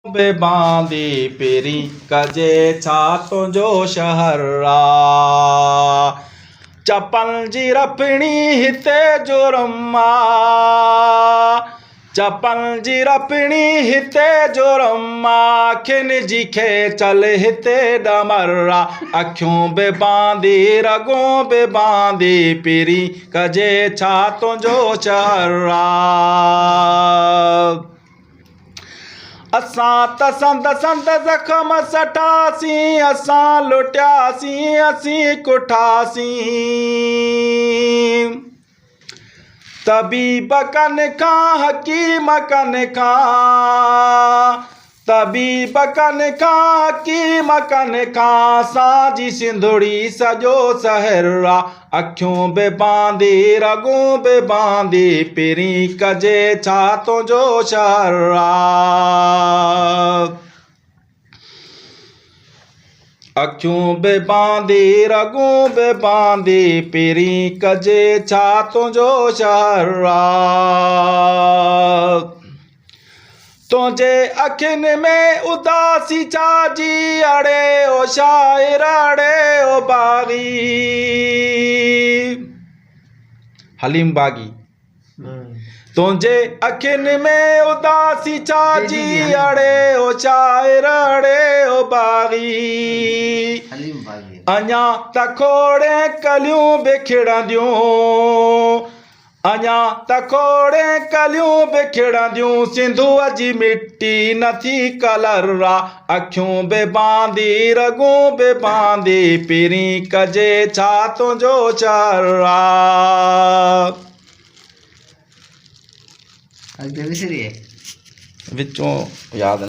बेबांदी peri कजे छा तुंहिंजो शहरा चपल जी रपणी हिते जुर्मा चपल जी रपणी हिते जुर्मा खिन जी खे चल हिते डमरा अखियूं बेबांदी रगूं बेबांदी पेरी कजे छा तुंहिंजो शहरा असां त संद संद ज़ख़्म सठासीं असां लुटियासीं असीं कुठासीं तबीब कन खां हकीम कन खां तबीब कन खां हकीम कन खां साजी सिंधुड़ी सॼो सहरा अखियूं बेबांदी रगूं बेबांदी पेरी कजे छा तुंहिंजो शहरा अखियूं बेबांदी रगूं बेबांदी पेरी कजे छा तुंहिंजो शहरा तुंहिंजे अखियुनि में उदासी छाजी अड़े ओ शाइर अड़े ओ बाग़ी हलीम बाग़ी तुंहिंजे अखियुनि में उदासी छाजी अड़े ओ शाइर अड़े ओ बाग़ी अञा त खोड़े कलियूं बिखिड़ंदियूं अञा त खोड़े कलियूं बिखिड़ंदियूं सिंधुअ जी मिट्टी नथी कलरा अखियूं बेबांदी रगूं बेबांदी पेरी कजे छा तुंहिंजो शहरा विचों यादि